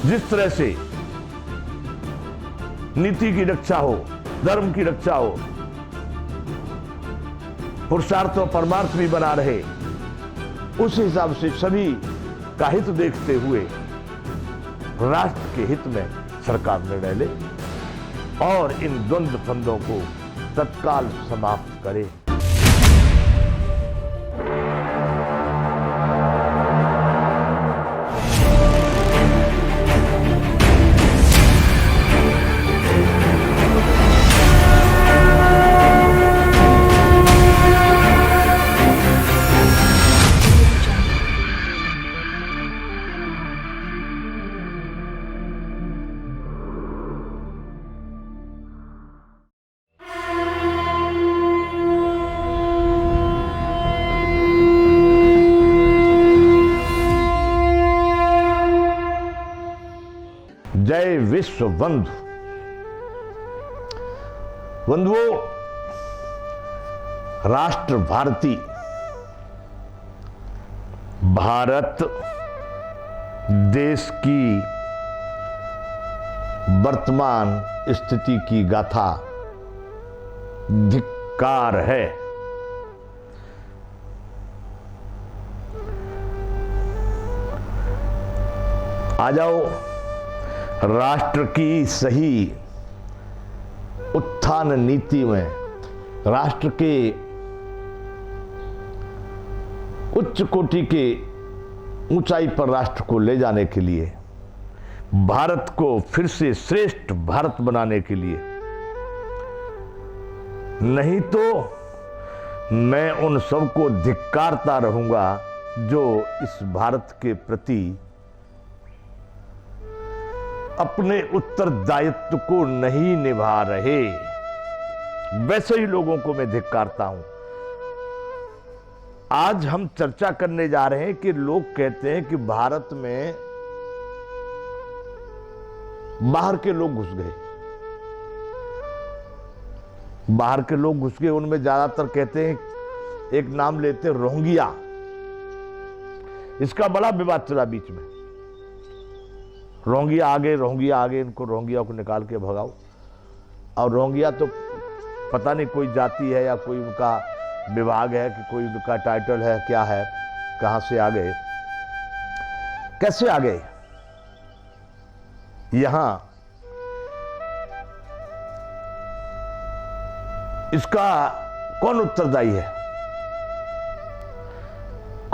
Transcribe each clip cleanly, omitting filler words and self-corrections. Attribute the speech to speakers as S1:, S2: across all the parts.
S1: जिस तरह से नीति की रक्षा हो, धर्म की रक्षा हो, पुरुषार्थ और परमार्थ भी बना रहे, उस हिसाब से सभी का हित देखते हुए राष्ट्र के हित में सरकार निर्णय ले और इन द्वंद्व फंदों को तत्काल समाप्त करे। जय विश्व बंधु। बंधुओं, राष्ट्र भारती भारत देश की वर्तमान स्थिति की गाथा धिक्कार है। आ जाओ, राष्ट्र की सही उत्थान नीति में, राष्ट्र के उच्च कोटि के ऊंचाई पर राष्ट्र को ले जाने के लिए, भारत को फिर से श्रेष्ठ भारत बनाने के लिए, नहीं तो मैं उन सबको धिक्कारता रहूंगा जो इस भारत के प्रति अपने उत्तरदायित्व को नहीं निभा रहे, वैसे ही लोगों को मैं धिक्कारता हूं। आज हम चर्चा करने जा रहे हैं कि लोग कहते हैं कि भारत में बाहर के लोग घुस गए, बाहर के लोग घुस गए। उनमें ज्यादातर कहते हैं, एक नाम लेते हैं रोहिंग्या। इसका बड़ा विवाद चला बीच में, रोहिंग्या आ गए, इनको रोहिंग्या को निकाल के भगाओ। और रोहिंग्या तो पता नहीं कोई जाति है या कोई उनका विभाग है कि कोई उनका टाइटल है, क्या है, कहां से आ गए, कैसे आ गए यहां, इसका कौन उत्तरदायी है?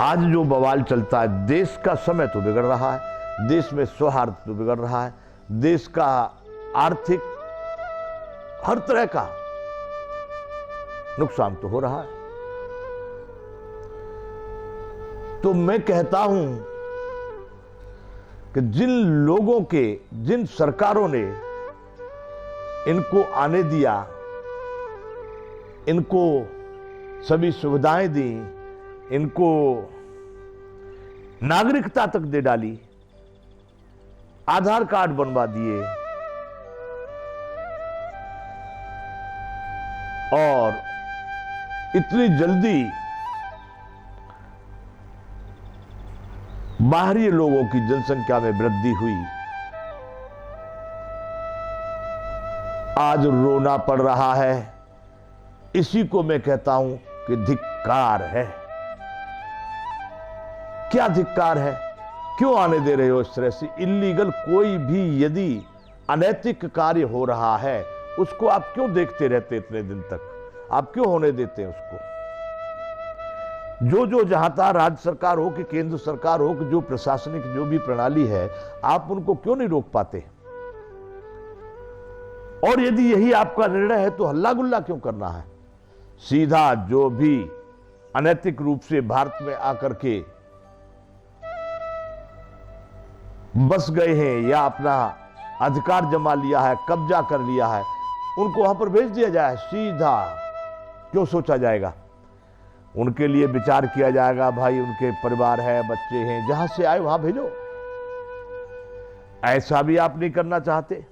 S1: आज जो बवाल चलता है, देश का समय तो बिगड़ रहा है, देश में सौहार्द तो बिगड़ रहा है, देश का आर्थिक हर तरह का नुकसान तो हो रहा है। तो मैं कहता हूं कि जिन लोगों के, जिन सरकारों ने इनको आने दिया, इनको सभी सुविधाएं दी, इनको नागरिकता तक दे डाली, आधार कार्ड बनवा दिए और इतनी जल्दी बाहरी लोगों की जनसंख्या में वृद्धि हुई, आज रोना पड़ रहा है। इसी को मैं कहता हूं कि धिक्कार है। क्या धिक्कार है? क्यों आने दे रहे हो इस तरह से इल्लीगल? कोई भी यदि अनैतिक कार्य हो रहा है, उसको आप क्यों देखते रहते इतने दिन तक? आप क्यों होने देते हैं उसको? जो जहां था, राज्य सरकार हो कि केंद्र सरकार हो कि जो प्रशासनिक जो भी प्रणाली है, आप उनको क्यों नहीं रोक पाते? और यदि यही आपका निर्णय है तो हल्ला गुल्ला क्यों करना है? सीधा जो भी अनैतिक रूप से भारत में आकर के बस गए हैं या अपना अधिकार जमा लिया है, कब्जा कर लिया है, उनको वहां पर भेज दिया जाए सीधा। क्यों सोचा जाएगा? उनके लिए विचार किया जाएगा, भाई उनके परिवार है, बच्चे हैं, जहां से आए वहां भेजो। ऐसा भी आप नहीं करना चाहते,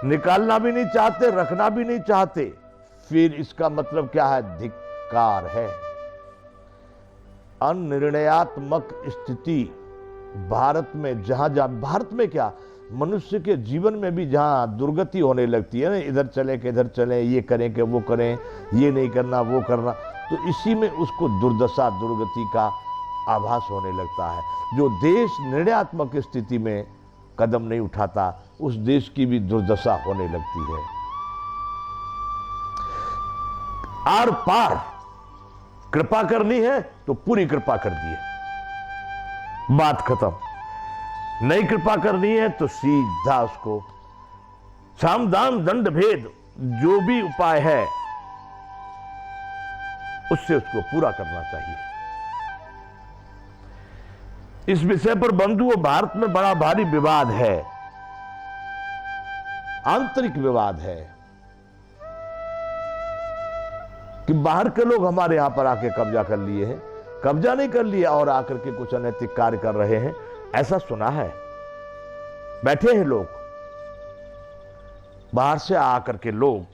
S1: निकालना भी नहीं चाहते, रखना भी नहीं चाहते। फिर इसका मतलब क्या है? धिक्कार है। अनिर्णयात्मक स्थिति भारत में जहां जहां, भारत में क्या, मनुष्य के जीवन में भी जहां दुर्गति होने लगती है ना, इधर चले कि इधर चले, ये करें कि वो करें, ये नहीं करना वो करना, तो इसी में उसको दुर्दशा दुर्गति का आभास होने लगता है। जो देश निर्णयात्मक स्थिति में कदम नहीं उठाता, उस देश की भी दुर्दशा होने लगती है। आर पार कृपा करनी है तो पूरी कृपा कर दिए, बात खत्म। नहीं कृपा करनी है तो सीधा उसको साम दान दंड भेद जो भी उपाय है उससे उसको पूरा करना चाहिए। इस विषय पर बंधुओं भारत में बड़ा भारी विवाद है, आंतरिक विवाद है कि बाहर के लोग हमारे यहां पर आके कब्जा कर लिए हैं, कब्जा नहीं कर लिया और आकर के कुछ अनैतिक कार्य कर रहे हैं, ऐसा सुना है। बैठे हैं लोग, बाहर से आकर के लोग,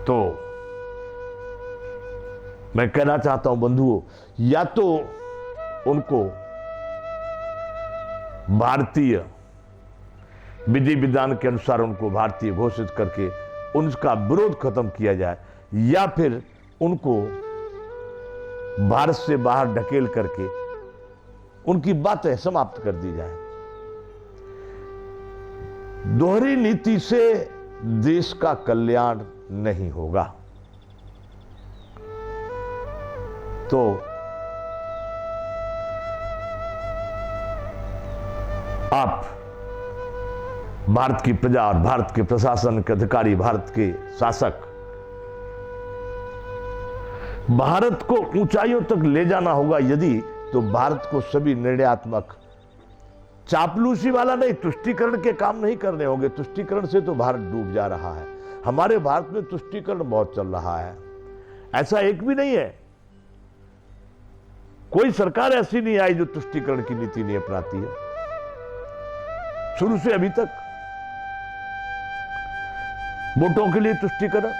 S1: तो मैं कहना चाहता हूं बंधुओं, या तो उनको भारतीय विधि विधान के अनुसार उनको भारतीय घोषित करके उनका विरोध खत्म किया जाए, या फिर उनको भारत से बाहर ढकेल करके उनकी बातें समाप्त कर दी जाए। दोहरी नीति से देश का कल्याण नहीं होगा। तो आप भारत की प्रजा और भारत के प्रशासन के अधिकारी, भारत के शासक, भारत को ऊंचाइयों तक ले जाना होगा यदि, तो भारत को सभी निर्णयात्मक, चापलूसी वाला नहीं, तुष्टीकरण के काम नहीं करने होंगे। तुष्टीकरण से तो भारत डूब जा रहा है। हमारे भारत में तुष्टीकरण बहुत चल रहा है, ऐसा एक भी नहीं है, कोई सरकार ऐसी नहीं आई जो तुष्टीकरण की नीति नहीं अपनाती है, शुरू से अभी तक। वोटों के लिए तुष्टीकरण,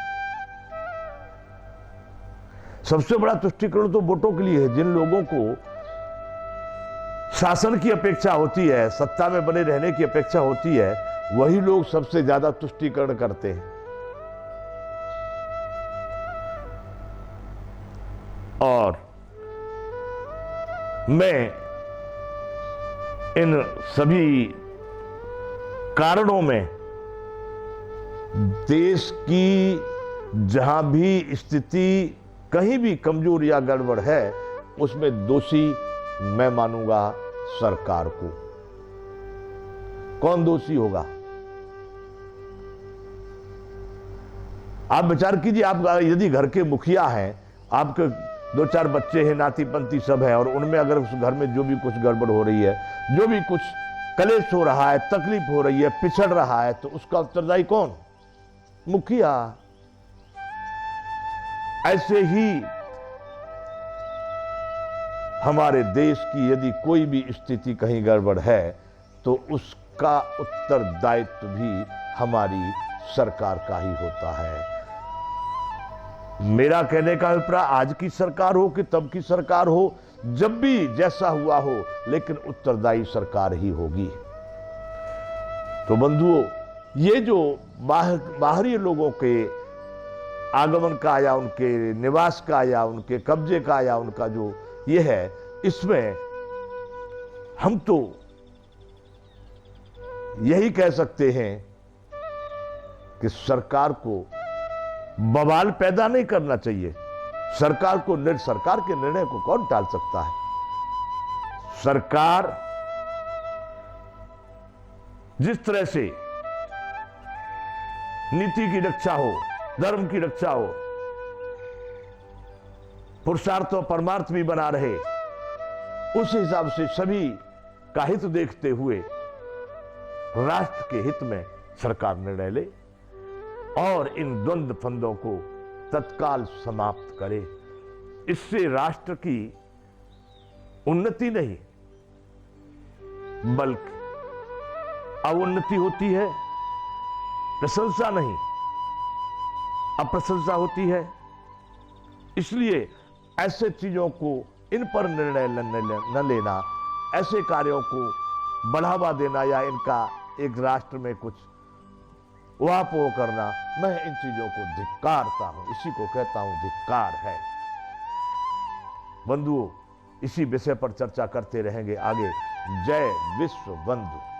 S1: सबसे बड़ा तुष्टीकरण तो वोटों के लिए है। जिन लोगों को शासन की अपेक्षा होती है, सत्ता में बने रहने की अपेक्षा होती है, वही लोग सबसे ज्यादा तुष्टीकरण करते हैं। और मैं इन सभी कारणों में देश की जहां भी स्थिति कहीं भी कमजोर या गड़बड़ है, उसमें दोषी मैं मानूंगा सरकार को। कौन दोषी होगा? आप विचार कीजिए, आप यदि घर के मुखिया हैं, आपके 2-4 बच्चे हैं, नाती पंती सब है, और उनमें अगर उस घर में जो भी कुछ गड़बड़ हो रही है, जो भी कुछ कलेश हो रहा है, तकलीफ हो रही है, पिछड़ रहा है, तो उसका उत्तरदायी कौन? मुखिया। ऐसे ही हमारे देश की यदि कोई भी स्थिति कहीं गड़बड़ है, तो उसका उत्तरदायित्व भी हमारी सरकार का ही होता है। मेरा कहने का अभिप्राय, आज की सरकार हो कि तब की सरकार हो, जब भी जैसा हुआ हो, लेकिन उत्तरदायी सरकार ही होगी। तो बंधुओं, ये जो बाहरी लोगों के आगमन का या उनके निवास का या उनके कब्जे का या उनका जो ये है, इसमें हम तो यही कह सकते हैं कि सरकार को बवाल पैदा नहीं करना चाहिए। सरकार के निर्णय को कौन टाल सकता है? सरकार जिस तरह से नीति की रक्षा हो, धर्म की रक्षा हो, पुरुषार्थ और परमार्थ भी बना रहे, उस हिसाब से सभी का हित देखते हुए राष्ट्र के हित में सरकार निर्णय ले और इन द्वंद्व फंदों को तत्काल समाप्त करे। इससे राष्ट्र की उन्नति नहीं बल्कि अवुन्नति होती है, प्रशंसा नहीं अप्रशंसा होती है। इसलिए ऐसे चीजों को, इन पर निर्णय न लेना, ऐसे कार्यों को बढ़ावा देना या इनका एक राष्ट्र में कुछ उहापोह करना, मैं इन चीजों को धिक्कारता हूं। इसी को कहता हूं धिक्कार है। बंधुओं, इसी विषय पर चर्चा करते रहेंगे आगे। जय विश्व बंधु।